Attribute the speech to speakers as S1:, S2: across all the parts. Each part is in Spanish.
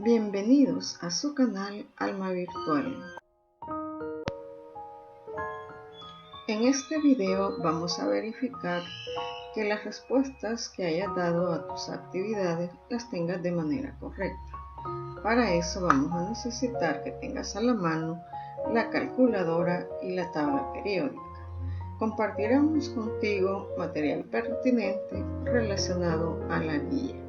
S1: Bienvenidos a su canal Alma Virtual. En este video vamos a verificar que las respuestas que hayas dado a tus actividades las tengas de manera correcta. Para eso vamos a necesitar que tengas a la mano la calculadora y la tabla periódica. Compartiremos contigo material pertinente relacionado a la guía.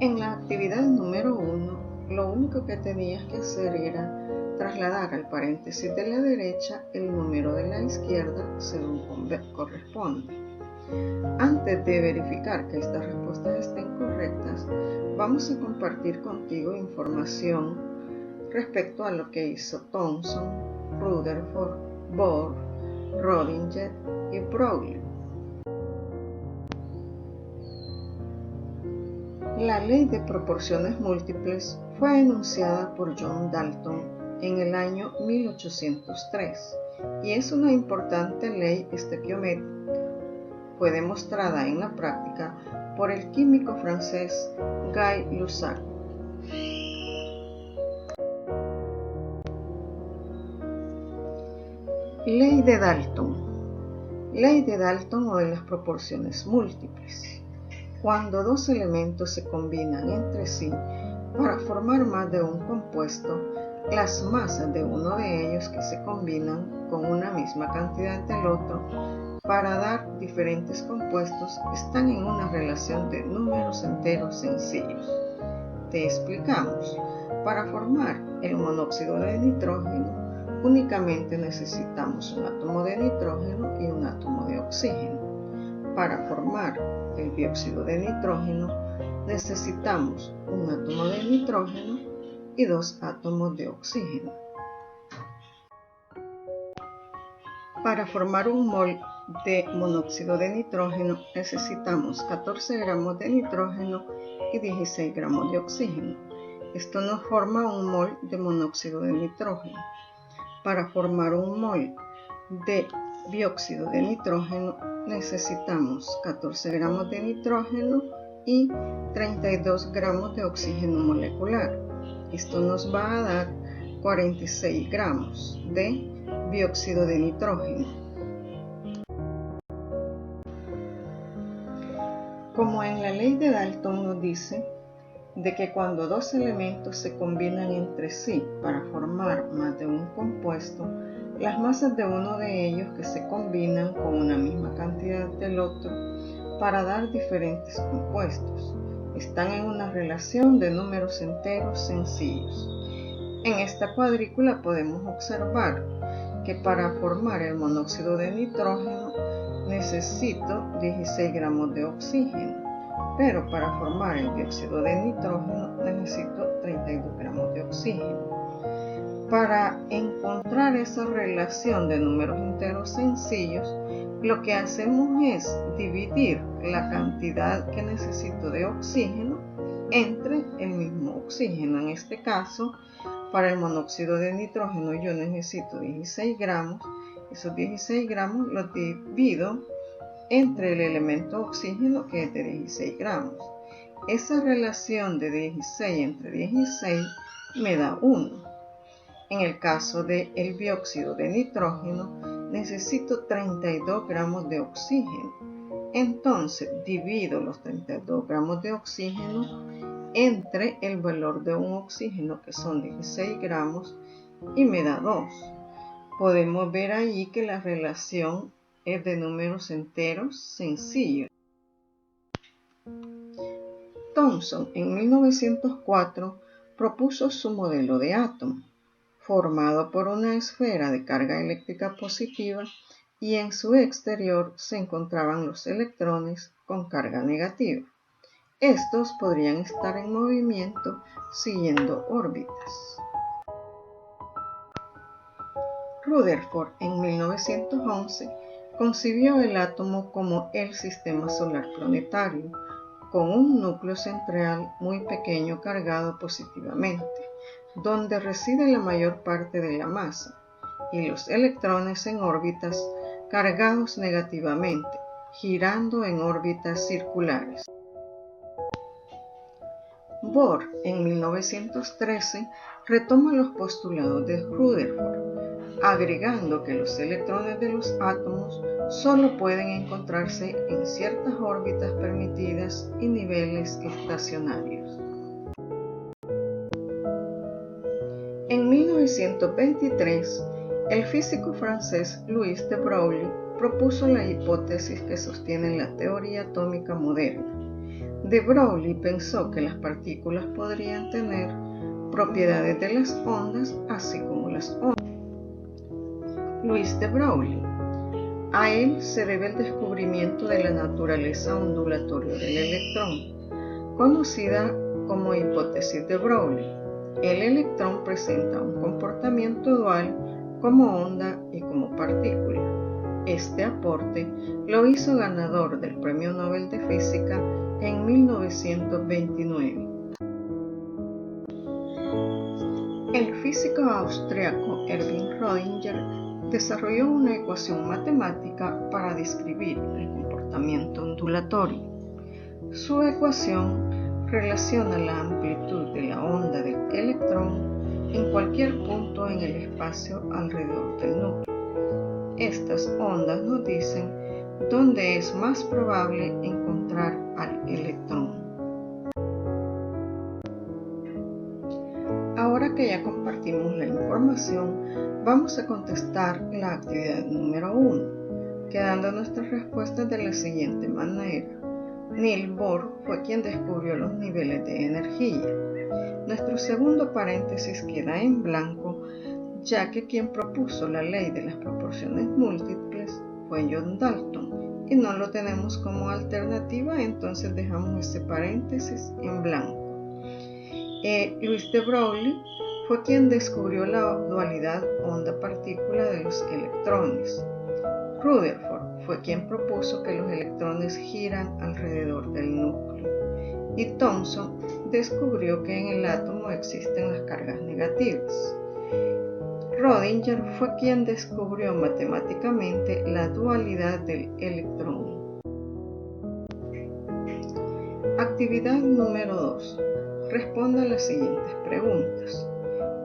S1: En la actividad número 1, lo único que tenías que hacer era trasladar al paréntesis de la derecha el número de la izquierda según corresponde. Antes de verificar que estas respuestas estén correctas, vamos a compartir contigo información respecto a lo que hizo Thomson, Rutherford, Bohr, Rödinger y Broglie. La ley de proporciones múltiples fue enunciada por John Dalton en el año 1803 y es una importante ley estequiométrica. Fue demostrada en la práctica por el químico francés Guy Lussac. Ley de Dalton. Ley de Dalton o de las proporciones múltiples. Cuando dos elementos se combinan entre sí para formar más de un compuesto, las masas de uno de ellos que se combinan con una misma cantidad del otro para dar diferentes compuestos están en una relación de números enteros sencillos. Te explicamos. Para formar el monóxido de nitrógeno, únicamente necesitamos un átomo de nitrógeno y un átomo de oxígeno. Para formar el dióxido de nitrógeno, necesitamos un átomo de nitrógeno y dos átomos de oxígeno. Para formar un mol de monóxido de nitrógeno, necesitamos 14 gramos de nitrógeno y 16 gramos de oxígeno. Esto nos forma un mol de monóxido de nitrógeno. Para formar un mol de dióxido de nitrógeno, necesitamos 14 gramos de nitrógeno y 32 gramos de oxígeno molecular. Esto nos va a dar 46 gramos de dióxido de nitrógeno. Como en la ley de Dalton nos dice de que cuando dos elementos se combinan entre sí para formar más de un compuesto, las masas de uno de ellos que se combinan con una misma cantidad del otro para dar diferentes compuestos están en una relación de números enteros sencillos. En esta cuadrícula podemos observar que para formar el monóxido de nitrógeno necesito 16 gramos de oxígeno, pero para formar el dióxido de nitrógeno necesito 32 gramos de oxígeno. Para encontrar esa relación de números enteros sencillos, lo que hacemos es dividir la cantidad que necesito de oxígeno entre el mismo oxígeno. En este caso, para el monóxido de nitrógeno yo necesito 16 gramos. Esos 16 gramos los divido entre el elemento oxígeno, que es de 16 gramos. Esa relación de 16 entre 16 me da 1. En el caso del dióxido de nitrógeno, necesito 32 gramos de oxígeno. Entonces, divido los 32 gramos de oxígeno entre el valor de un oxígeno, que son 16 gramos, y me da 2. Podemos ver ahí que la relación es de números enteros sencillos. Thomson en 1904 propuso su modelo de átomo, formado por una esfera de carga eléctrica positiva y en su exterior se encontraban los electrones con carga negativa. Estos podrían estar en movimiento siguiendo órbitas. Rutherford en 1911 concibió el átomo como el sistema solar planetario, con un núcleo central muy pequeño cargado positivamente, donde reside la mayor parte de la masa, y los electrones en órbitas cargados negativamente, girando en órbitas circulares. Bohr, en 1913, retoma los postulados de Rutherford, agregando que los electrones de los átomos solo pueden encontrarse en ciertas órbitas permitidas y niveles estacionarios. En 1923, el físico francés Louis de Broglie propuso la hipótesis que sostiene la teoría atómica moderna. De Broglie pensó que las partículas podrían tener propiedades de las ondas, así como las ondas. Louis de Broglie. A él se debe el descubrimiento de la naturaleza ondulatoria del electrón, conocida como hipótesis de Broglie. El electrón presenta un comportamiento dual como onda y como partícula. Este aporte lo hizo ganador del Premio Nobel de Física en 1929. El físico austriaco Erwin Schrödinger desarrolló una ecuación matemática para describir el comportamiento ondulatorio. Su ecuación relaciona la amplitud de la onda del electrón en cualquier punto en el espacio alrededor del núcleo. Estas ondas nos dicen dónde es más probable encontrar al electrón. Ahora que ya compartimos la información, vamos a contestar la actividad número 1, quedando nuestras respuestas de la siguiente manera. Niels Bohr fue quien descubrió los niveles de energía. Nuestro segundo paréntesis queda en blanco, ya que quien propuso la ley de las proporciones múltiples fue John Dalton, y no lo tenemos como alternativa, entonces dejamos ese paréntesis en blanco. Louis de Broglie fue quien descubrió la dualidad onda-partícula de los electrones. Rutherford fue quien propuso que los electrones giran alrededor del núcleo. Y Thomson descubrió que en el átomo existen las cargas negativas. Schrödinger fue quien descubrió matemáticamente la dualidad del electrón. Actividad número 2. Responda a las siguientes preguntas.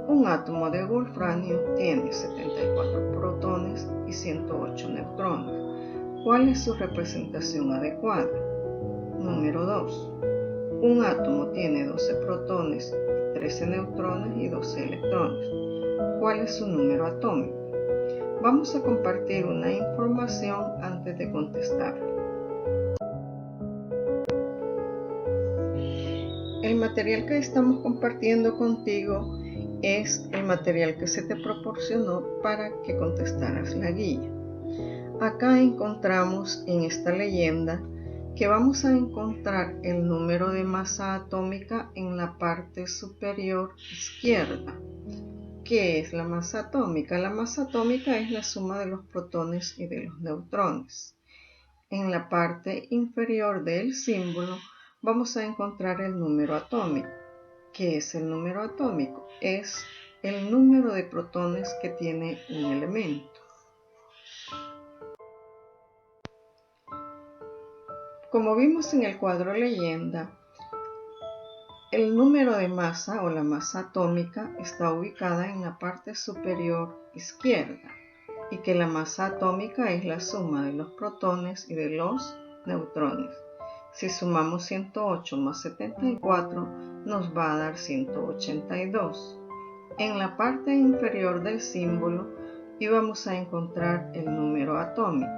S1: Un átomo de wolframio tiene 74 protones y 108 neutrones. ¿Cuál es su representación adecuada? Número 2. Un átomo tiene 12 protones, 13 neutrones y 12 electrones. ¿Cuál es su número atómico? Vamos a compartir una información antes de contestar. El material que estamos compartiendo contigo es el material que se te proporcionó para que contestaras la guía. Acá encontramos en esta leyenda que vamos a encontrar el número de masa atómica en la parte superior izquierda. ¿Qué es la masa atómica? La masa atómica es la suma de los protones y de los neutrones. En la parte inferior del símbolo vamos a encontrar el número atómico. ¿Qué es el número atómico? Es el número de protones que tiene un elemento. Como vimos en el cuadro leyenda, el número de masa o la masa atómica está ubicada en la parte superior izquierda y que la masa atómica es la suma de los protones y de los neutrones. Si sumamos 108 más 74 nos va a dar 182. En la parte inferior del símbolo íbamos a encontrar el número atómico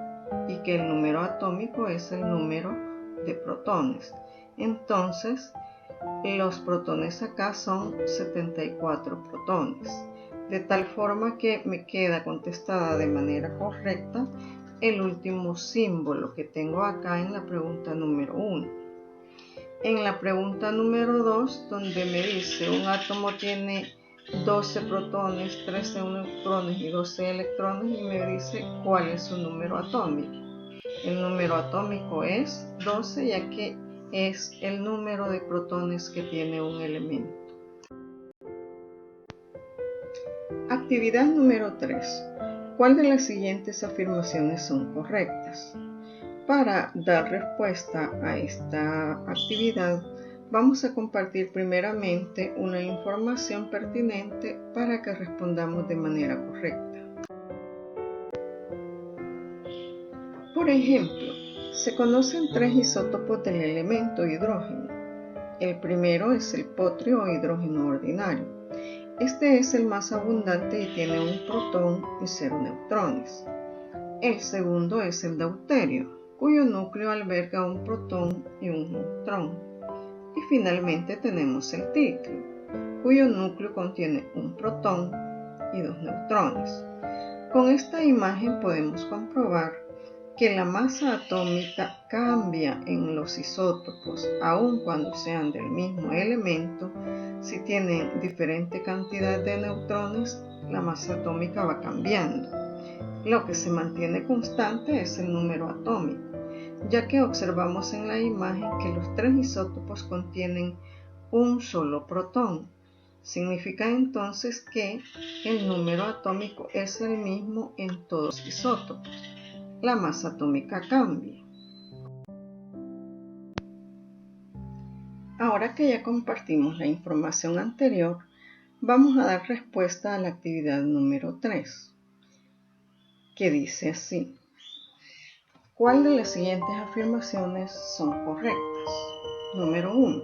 S1: y que el número atómico es el número de protones. Entonces, los protones acá son 74 protones, de tal forma que me queda contestada de manera correcta el último símbolo que tengo acá en la pregunta número 1. En la pregunta número 2, donde me dice un átomo tiene 12 protones, 13 neutrones y 12 electrones, y me dice cuál es su número atómico. El número atómico es 12, ya que es el número de protones que tiene un elemento. Actividad número 3. ¿Cuál de las siguientes afirmaciones son correctas? Para dar respuesta a esta actividad, vamos a compartir primeramente una información pertinente para que respondamos de manera correcta. Por ejemplo, se conocen 3 isótopos del elemento hidrógeno. El primero es el potrio o hidrógeno ordinario. Este es el más abundante y tiene un protón y 0 neutrones. El segundo es el deuterio, cuyo núcleo alberga un protón y un neutrón. Y finalmente tenemos el tritio, cuyo núcleo contiene un protón y 2 neutrones. Con esta imagen podemos comprobar que la masa atómica cambia en los isótopos, aun cuando sean del mismo elemento. Si tienen diferente cantidad de neutrones, la masa atómica va cambiando. Lo que se mantiene constante es el número atómico, ya que observamos en la imagen que los 3 isótopos contienen un solo protón. Significa entonces que el número atómico es el mismo en todos los isótopos. La masa atómica cambia. Ahora que ya compartimos la información anterior, vamos a dar respuesta a la actividad número 3, que dice así: ¿cuál de las siguientes afirmaciones son correctas? Número 1.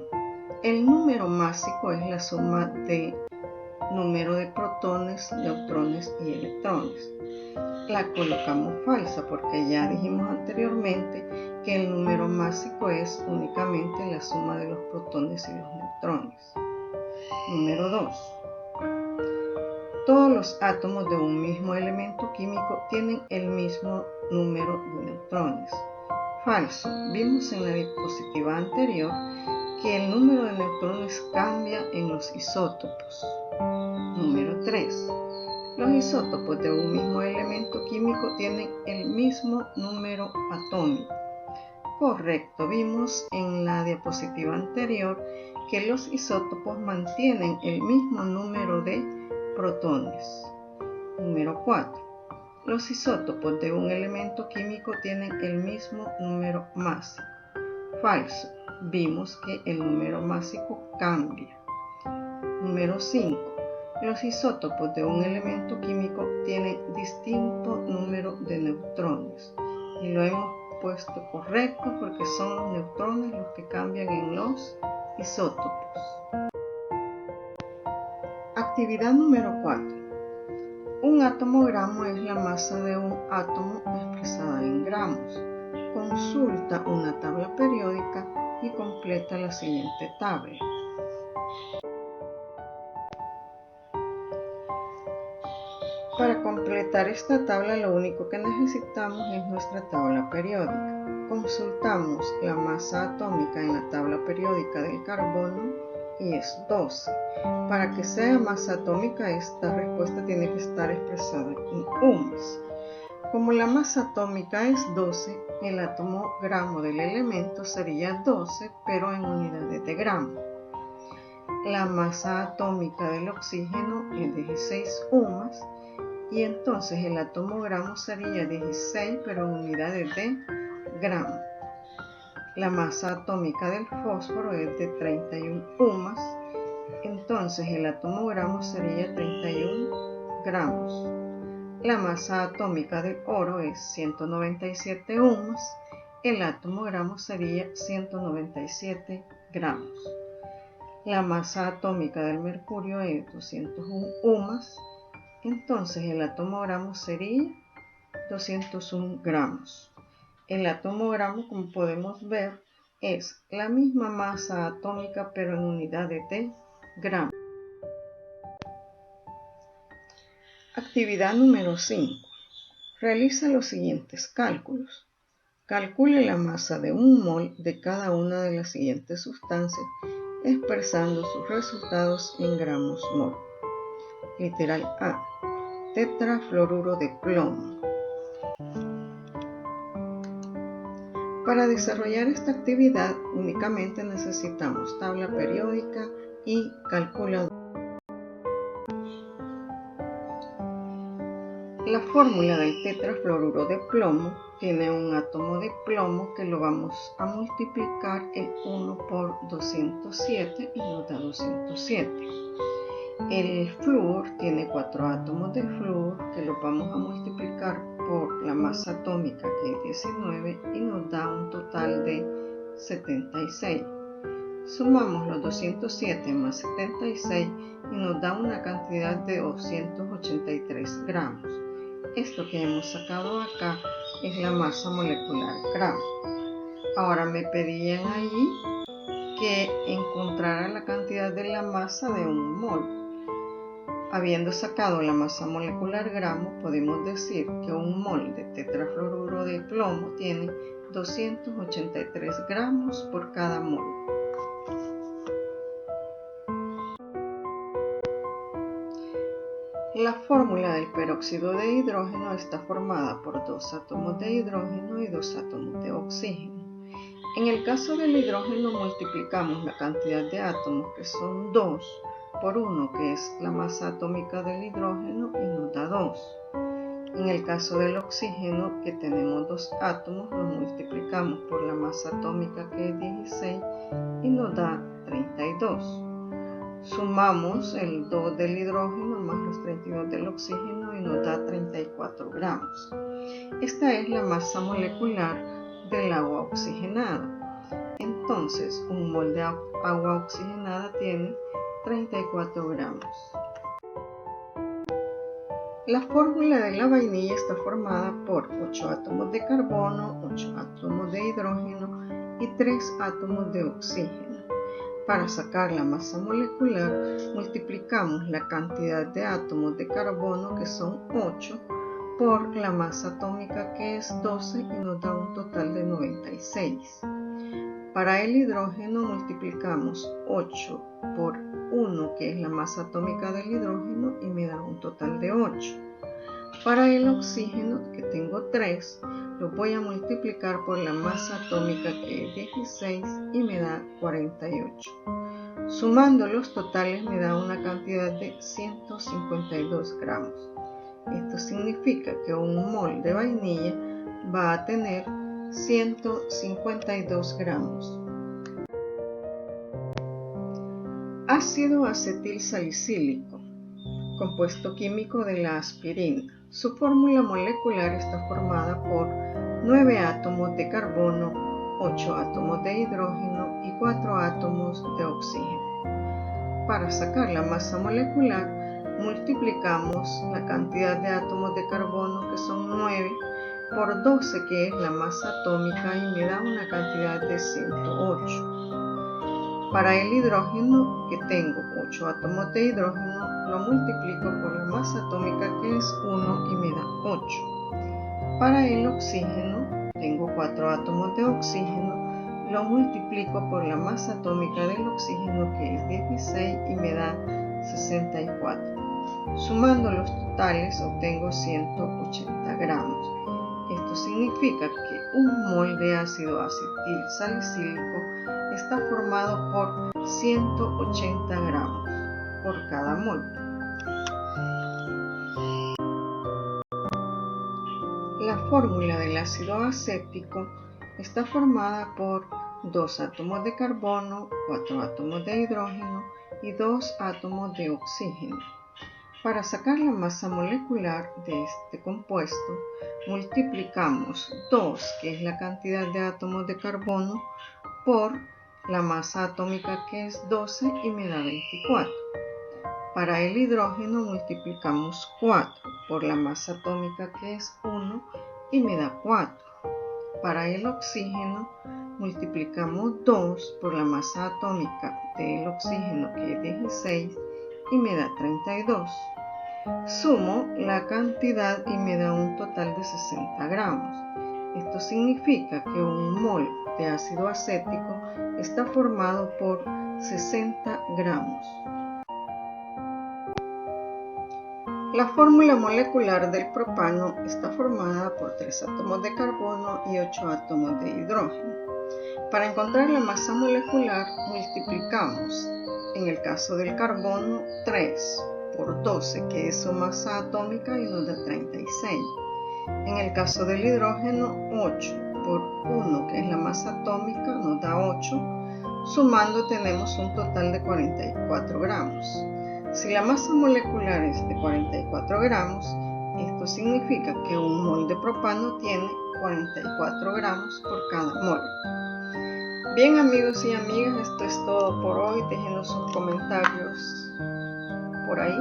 S1: El número másico es la suma de número de protones, neutrones y electrones. La colocamos falsa porque ya dijimos anteriormente que el número másico es únicamente la suma de los protones y los neutrones. Número 2. Todos los átomos de un mismo elemento químico tienen el mismo número de neutrones. Falso. Vimos en la diapositiva anterior que el número de neutrones cambia en los isótopos. Número 3. Los isótopos de un mismo elemento químico tienen el mismo número atómico. Correcto, vimos en la diapositiva anterior que los isótopos mantienen el mismo número de protones. Número 4. Los isótopos de un elemento químico tienen el mismo número másico. Falso, vimos que el número másico cambia. Número 5. Los isótopos de un elemento químico tienen distinto número de neutrones. Y lo hemos puesto correcto porque son los neutrones los que cambian en los isótopos. Actividad número 4. Un átomo-gramo es la masa de un átomo expresada en gramos. Consulta una tabla periódica y completa la siguiente tabla. Para completar esta tabla lo único que necesitamos es nuestra tabla periódica. Consultamos la masa atómica en la tabla periódica del carbono y es 12. Para que sea masa atómica, esta respuesta tiene que estar expresada en ohms. Como la masa atómica es 12, el átomo gramo del elemento sería 12, pero en unidades de gramo. La masa atómica del oxígeno es 16 ohms, y entonces el átomo gramo sería 16, pero en unidades de gramo. La masa atómica del fósforo es de 31 ohms, entonces el átomo gramo sería 31 gramos. La masa atómica del oro es 197 ohms, el átomo gramo sería 197 gramos. La masa atómica del mercurio es 201 ohms, entonces el átomo gramo sería 201 gramos. El átomo gramo, como podemos ver, es la misma masa atómica pero en unidades de gramos. Actividad número 5. Realiza los siguientes cálculos. Calcule la masa de un mol de cada una de las siguientes sustancias, expresando sus resultados en gramos mol. Literal A. Tetrafluoruro de plomo. Para desarrollar esta actividad únicamente necesitamos tabla periódica y calculadora. La fórmula del tetrafluoruro de plomo tiene un átomo de plomo que lo vamos a multiplicar el 1 por 207 y nos da 207. El flúor tiene 4 átomos de flúor que los vamos a multiplicar por la masa atómica, que es 19, y nos da un total de 76. Sumamos los 207 más 76 y nos da una cantidad de 283 gramos. Esto que hemos sacado acá es la masa molecular gramo. Ahora me pedían allí que encontrara la cantidad de la masa de un mol. Habiendo sacado la masa molecular gramo, podemos decir que un mol de tetrafluoruro de plomo tiene 283 gramos por cada mol. La fórmula del peróxido de hidrógeno está formada por 2 átomos de hidrógeno y 2 átomos de oxígeno. En el caso del hidrógeno multiplicamos la cantidad de átomos, que son 2, por 1, que es la masa atómica del hidrógeno, y nos da 2. En el caso del oxígeno, que tenemos 2 átomos, lo multiplicamos por la masa atómica, que es 16, y nos da 32. Sumamos el 2 del hidrógeno más los 32 del oxígeno y nos da 34 gramos. Esta es la masa molecular del agua oxigenada. Entonces, un mol de agua oxigenada tiene 34 gramos. La fórmula de la vainilla está formada por 8 átomos de carbono, 8 átomos de hidrógeno y 3 átomos de oxígeno. Para sacar la masa molecular, multiplicamos la cantidad de átomos de carbono, que son 8, por la masa atómica, que es 12, y nos da un total de 96. Para el hidrógeno multiplicamos 8 por 1, que es la masa atómica del hidrógeno, y me da un total de 8. Para el oxígeno, que tengo 3, lo voy a multiplicar por la masa atómica, que es 16, y me da 48. Sumando los totales me da una cantidad de 152 gramos. Esto significa que un mol de vainilla va a tener 152 gramos. Ácido acetil salicílico, compuesto químico de la aspirina. Su fórmula molecular está formada por 9 átomos de carbono, 8 átomos de hidrógeno y 4 átomos de oxígeno. Para sacar la masa molecular, multiplicamos la cantidad de átomos de carbono, que son 9, por 12, que es la masa atómica, y me da una cantidad de 108. Para el hidrógeno, que tengo 8 átomos de hidrógeno, lo multiplico por la masa atómica, que es 1, y me da 8. Para el oxígeno, tengo 4 átomos de oxígeno, lo multiplico por la masa atómica del oxígeno, que es 16, y me da 64. Sumando los totales obtengo 180 gramos. Esto significa que un mol de ácido acetil salicílico está formado por 180 gramos por cada mol. La fórmula del ácido acético está formada por 2 átomos de carbono, 4 átomos de hidrógeno y 2 átomos de oxígeno. Para sacar la masa molecular de este compuesto, multiplicamos 2, que es la cantidad de átomos de carbono, por la masa atómica, que es 12, y me da 24. Para el hidrógeno multiplicamos 4 por la masa atómica, que es 1, y me da 4. Para el oxígeno multiplicamos 2 por la masa atómica del oxígeno, que es 16, y me da 32. Sumo la cantidad y me da un total de 60 gramos. Esto significa que un mol de ácido acético está formado por 60 gramos. La fórmula molecular del propano está formada por 3 átomos de carbono y 8 átomos de hidrógeno. Para encontrar la masa molecular multiplicamos, en el caso del carbono, 3 por 12, que es su masa atómica, y nos da 36. En el caso del hidrógeno, 8 por 1, que es la masa atómica, nos da 8. Sumando tenemos un total de 44 gramos. Si la masa molecular es de 44 gramos, esto significa que un mol de propano tiene 44 gramos por cada mol. Bien, amigos y amigas, esto es todo por hoy. Déjenos sus comentarios por ahí.